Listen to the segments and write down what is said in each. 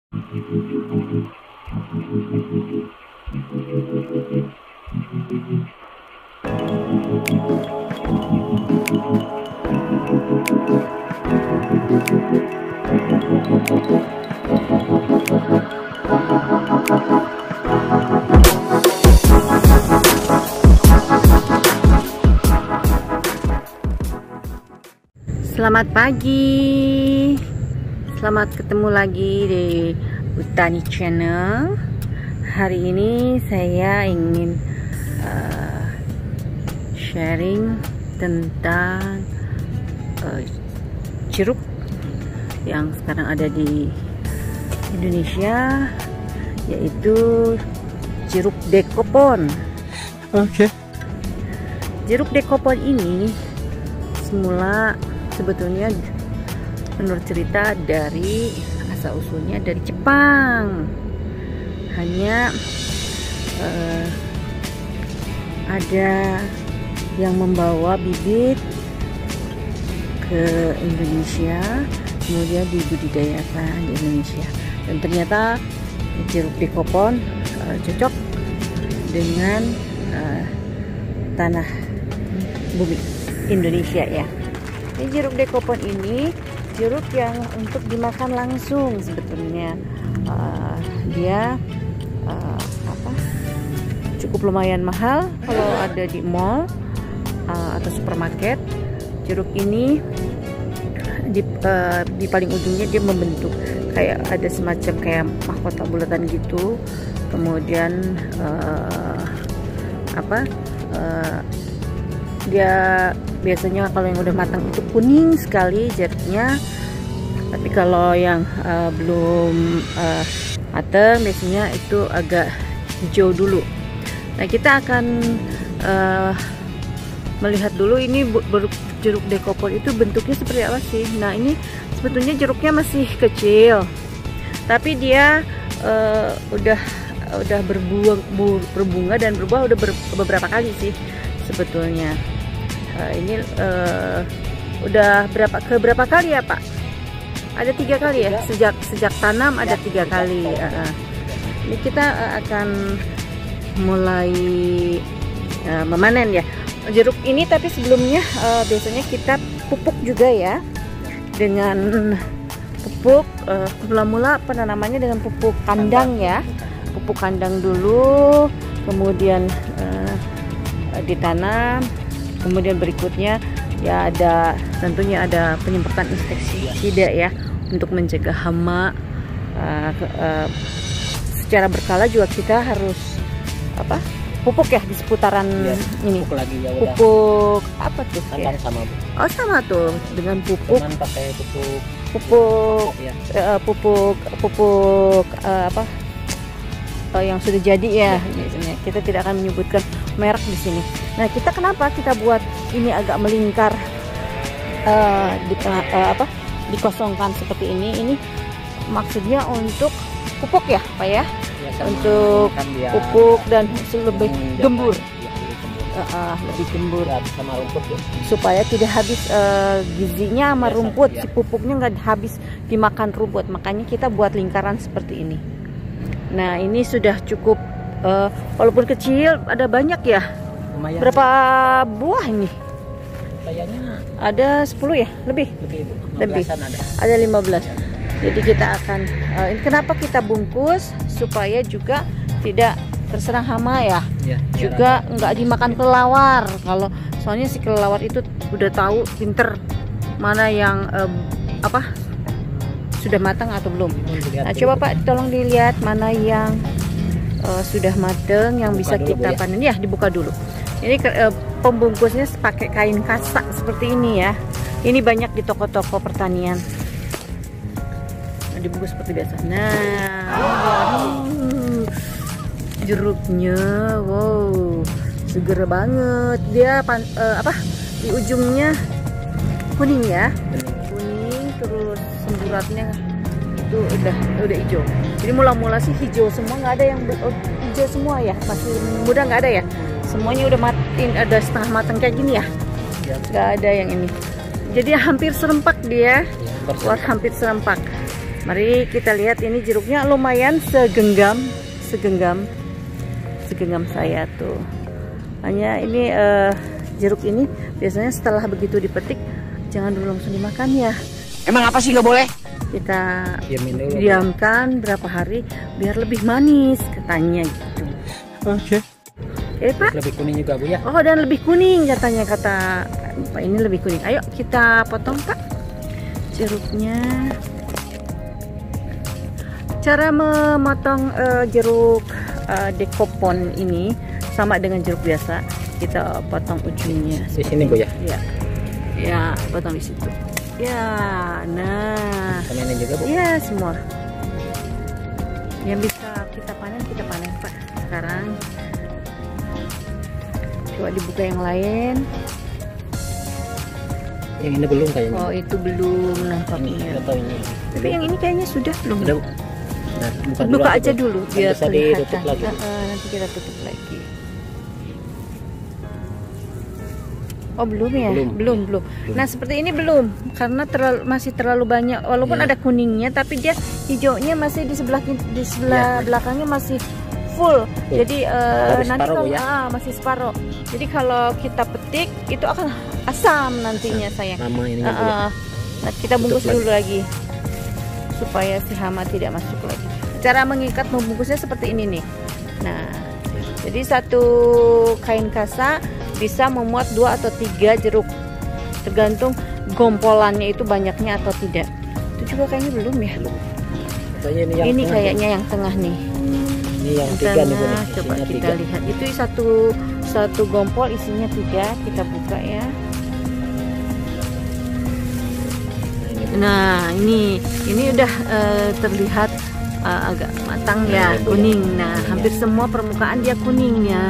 Selamat pagi, selamat ketemu lagi di Utani Channel. Hari ini saya ingin sharing tentang jeruk yang sekarang ada di Indonesia, yaitu jeruk dekopon. Oke. Jeruk dekopon ini semula sebetulnya menurut cerita dari asal usulnya dari Jepang. Hanya ada yang membawa bibit ke Indonesia, kemudian dibudidayakan di Indonesia, dan ternyata jeruk dekopon cocok dengan tanah bumi Indonesia ya. Ini jeruk dekopon ini jeruk yang untuk dimakan langsung sebetulnya. Dia cukup lumayan mahal kalau ada di mall atau supermarket. Jeruk ini di paling ujungnya dia membentuk kayak ada semacam kayak mahkota bulatan gitu. Kemudian dia biasanya kalau yang udah matang itu kuning sekali jeruknya, tapi kalau yang belum matang biasanya itu agak hijau dulu. Nah, kita akan melihat dulu ini jeruk dekopon itu bentuknya seperti apa sih. Nah, ini sebetulnya jeruknya masih kecil, tapi dia udah berbunga dan berbuah udah beberapa kali sih sebetulnya. Ini udah berapa kali ya Pak? Ada 3 kali ya, sejak tanam ada 3 kali. Ini kita akan mulai memanen ya jeruk ini, tapi sebelumnya biasanya kita pupuk juga ya, dengan pupuk mula-mula penanamannya dengan pupuk kandang ya, pupuk kandang dulu, kemudian ditanam. Kemudian berikutnya ya tentunya ada penyemprotan insektisida ya untuk mencegah hama. Secara berkala juga kita harus pupuk ya di seputaran ini. Pupuk lagi ya. Pupuk apa tuh? Ya? Sama. Oh, sama tuh dengan pupuk. Cuman pakai pupuk yang sudah jadi ya. Biasanya kita tidak akan menyebutkan merek di sini. Nah, kita kenapa kita buat ini agak melingkar dikosongkan seperti ini? Ini maksudnya untuk pupuk ya, Pak ya? Untuk pupuk dan lebih gembur. Lebih gembur sama rumput ya. Supaya tidak habis gizinya sama rumput, si pupuknya nggak habis dimakan rumput. Makanya kita buat lingkaran seperti ini. Nah, ini sudah cukup, walaupun kecil ada banyak ya. Lumayan. Berapa buah ini? Kayaknya ada 10 ya, lebih. Ada 15. Jadi kita akan ini kenapa kita bungkus supaya juga tidak terserang hama ya. Juga nggak dimakan kelelawar. Kalau soalnya si kelelawar itu udah tahu pinter mana yang sudah matang atau belum. Nah, coba Pak tolong dilihat mana yang sudah matang yang bisa kita panen ya, dibuka dulu. Ini pembungkusnya pakai kain kasak seperti ini ya. Ini banyak di toko-toko pertanian. Nah, dibungkus seperti biasa. Nah, jeruknya, wow, seger banget. Dia di ujungnya kuning ya, kuning, terus semburatnya itu udah hijau. Jadi mula-mula sih hijau semua, nggak ada yang hijau semua ya, masih muda nggak ada ya. Semuanya udah matiin, ada setengah matang kayak gini ya, nggak ada yang ini. Jadi hampir serempak dia, hampir serempak. Mari kita lihat, ini jeruknya lumayan segenggam saya tuh. Hanya ini jeruk ini biasanya setelah begitu dipetik jangan dulu langsung dimakan ya. Emang apa sih nggak boleh? Kita diamkan berapa hari biar lebih manis katanya gitu. Oke. Oke, Pak. Lebih kuning juga Bu ya? Oh, dan lebih kuning katanya, kata Pak, ini lebih kuning. Ayo kita potong Pak jeruknya. Cara memotong jeruk dekopon ini sama dengan jeruk biasa. Kita potong ujungnya. Di sini Bu ya? Ya. Ya, potong di situ. Ya, nah. Sama ini juga Bu? Ya, semua. Yang bisa kita panen Pak. Sekarang coba dibuka yang lain. Yang ini belum kayaknya. Oh, itu belum nampaknya. Ini. Tapi yang ini kayaknya sudah belum. Sudah. Nah, buka aja dulu biar kelihatan. lagi. Nanti kita tutup lagi. Oh, belum ya? Belum. Nah, seperti ini belum, karena masih terlalu banyak. Walaupun ada kuningnya, tapi dia hijaunya masih di sebelah belakangnya masih full. Jadi nanti kalau masih separuh. Jadi kalau kita petik itu akan asam nantinya sayang. Nah, kita bungkus dulu lagi supaya si hama tidak masuk lagi. Cara mengikat membungkusnya seperti ini nih. Nah, jadi satu kain kasa bisa memuat 2 atau 3 jeruk, tergantung gompolannya itu banyaknya atau tidak. Itu juga kayaknya belum ya. Ini kayaknya yang tengah nih. Ini yang 3 nih Bu. Coba kita lihat. Itu satu gompol isinya 3. Kita buka ya. Nah, ini udah terlihat agak matang ya, kuning. Nah, hampir semua permukaan dia kuningnya.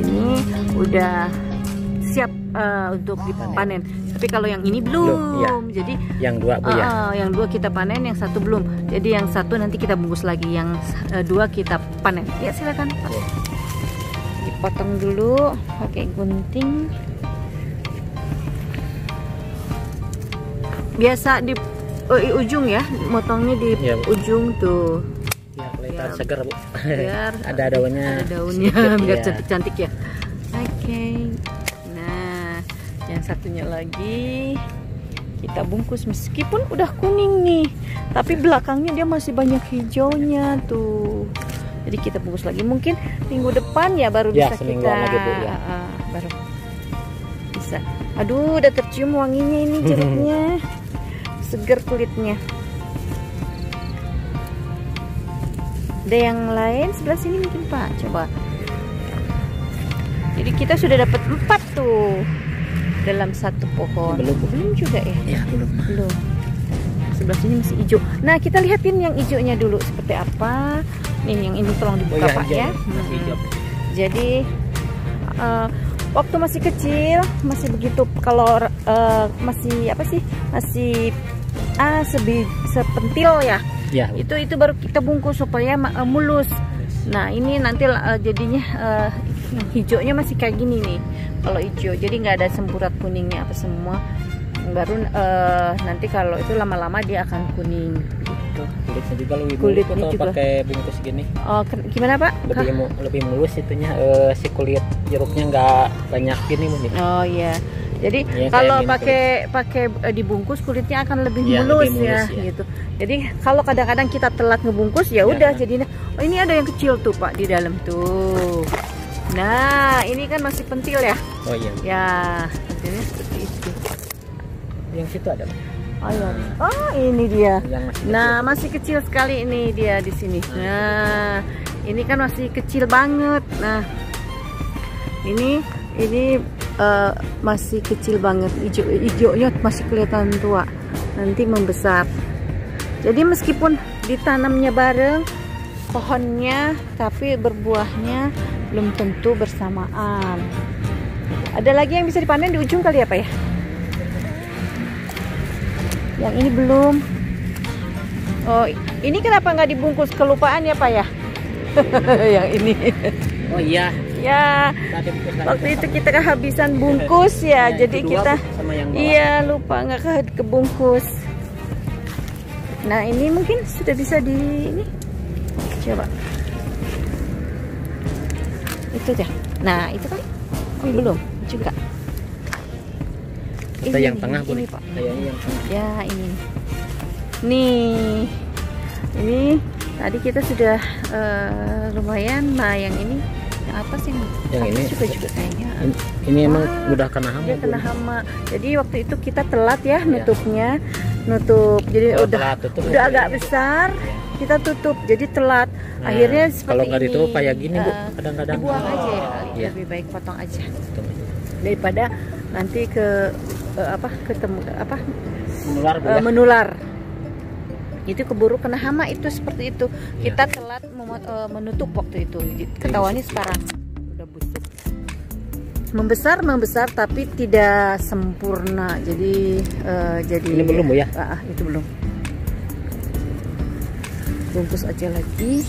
Ini udah siap untuk dipanen. Tapi kalau yang ini belum. Jadi yang 2 Bu ya. Yang 2 kita panen, yang 1 belum. Jadi yang 1 nanti kita bungkus lagi, yang 2 kita panen. Ya, silakan Pak. Dipotong dulu pakai gunting. Biasa di ujung ya, motongnya di ujung tuh. Biar kelihatan segar Bu. Biar ada daunnya. Biar cantik-cantik ya. Oke. Nah, yang satunya lagi kita bungkus meskipun udah kuning nih, tapi belakangnya dia masih banyak hijaunya tuh. Jadi kita bungkus lagi. Mungkin minggu depan ya baru bisa kita lagi, Bu, ya. Baru bisa. Aduh, udah tercium wanginya ini jeruknya. Seger kulitnya. Ada yang lain sebelah sini mungkin Pak, coba. Jadi kita sudah dapat 4 tuh dalam satu pohon. Belum juga ya? Ya, belum. Sebelah sini masih hijau. Nah, kita lihatin yang hijaunya dulu seperti apa. Nih, yang ini tolong dibuka Pak ya. Jadi waktu masih kecil masih begitu, kalau masih sepentil ya. Itu baru kita bungkus supaya mulus. Nah, ini nanti jadinya yang hijaunya masih kayak gini nih. Kalau hijau, jadi nggak ada semburat kuningnya apa semua. Baru nanti kalau itu lama-lama dia akan kuning gitu. Kulitnya juga pakai bungkus gini. Oh, gimana Pak? Lebih mulus itunya, si kulit jeruknya nggak banyak gini Bu. Oh iya. Jadi kalau pakai dibungkus kulitnya akan lebih mulus ya gitu. Jadi kalau kadang-kadang kita telat ngebungkus ya udah jadinya. Oh, ini ada yang kecil tuh Pak di dalam tuh. Nah, ini kan masih pentil ya. Oh iya. Ya, pentilnya seperti itu. Yang situ ada. Oh iya. Oh, ini dia. Nah, masih kecil sekali ini dia di sini. Nah, ini kan masih kecil banget. Nah, ini masih kecil banget, hijaunya masih kelihatan tua, nanti membesar. Jadi meskipun ditanamnya bareng pohonnya, tapi berbuahnya belum tentu bersamaan. Ada lagi yang bisa dipanen di ujung kali ya Pak ya? Yang ini belum. Oh, ini kenapa nggak dibungkus? Kelupaan ya Pak ya? Yang ini. Oh iya. Ya, waktu itu kita kehabisan bungkus ya, jadi kita lupa nggak kebungkus. Nah ini mungkin sudah bisa di ini. Coba. Itu ya. Nah itu kan belum juga. Kita Ini yang tengah boleh. Pak. Kayaknya yang tengah. Ya ini. Nih. Ini tadi kita sudah lumayan. Nah yang ini yang apa sih? Yang ini juga kayaknya. Ini emang udah kena hama. Dia kena hama. Jadi waktu itu kita telat ya nutupnya. Nutup. Jadi udah agak besar. Kita tutup. Jadi telat. Nah, akhirnya seperti kalau nggak ditutup ini. kayak gini Bu, kadang-kadang Dibuang aja ya kali. Iya. Lebih baik potong aja. Daripada nanti menular. Itu keburu kena hama itu seperti itu. Kita telat menutup waktu itu. Ketahuannya sekarang udah busuk. Membesar tapi tidak sempurna. Jadi ini belum Bu ya? Itu belum. Bungkus aja lagi.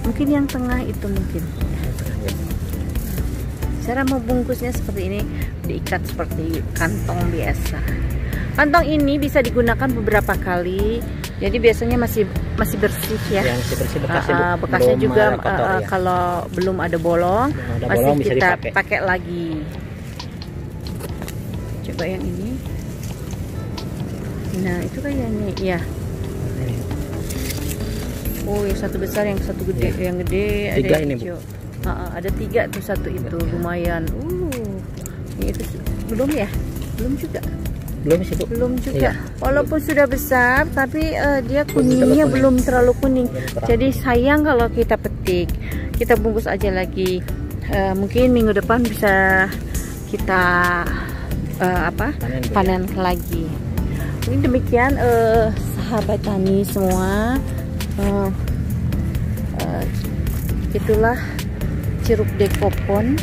Mungkin yang tengah itu mungkin. Cara membungkusnya seperti ini, diikat seperti kantong biasa. Kantong ini bisa digunakan beberapa kali. Jadi biasanya masih bersih ya. Yang bersih bekasnya belum juga kotor, ya. Kalau belum ada bolong, masih bisa kita dipakai. pakai lagi. Coba yang ini. Nah itu kayaknya ya. Oh yang satu besar, yang satu gede, yang gede tiga ada ini hijau. Ada 3 tuh, satu itu lumayan. Ini itu belum ya? Belum juga. Belum sih Bu. Belum juga. Iya. Walaupun sudah besar, tapi dia kuningnya belum terlalu kuning. Jadi sayang kalau kita petik. Kita bungkus aja lagi. Mungkin minggu depan bisa kita panen lagi. Ini demikian sahabat tani semua. Itulah jeruk dekopon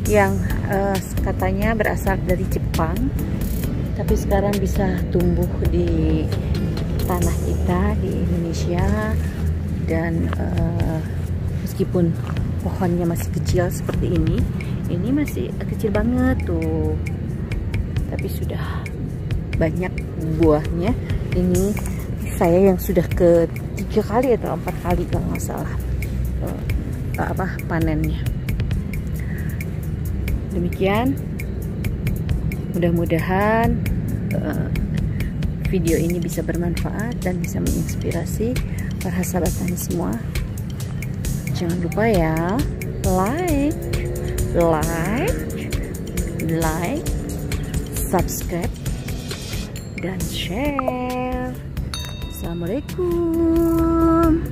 yang katanya berasal dari Jepang, tapi sekarang bisa tumbuh di tanah kita di Indonesia. Dan meskipun pohonnya masih kecil seperti ini masih kecil banget tuh, tapi sudah banyak buahnya. Ini saya yang sudah ke 3 kali atau 4 kali kalau nggak salah panennya. Demikian, mudah-mudahan video ini bisa bermanfaat dan bisa menginspirasi para sahabat tani semua. Jangan lupa ya, like, subscribe dan share. Assalamualaikum.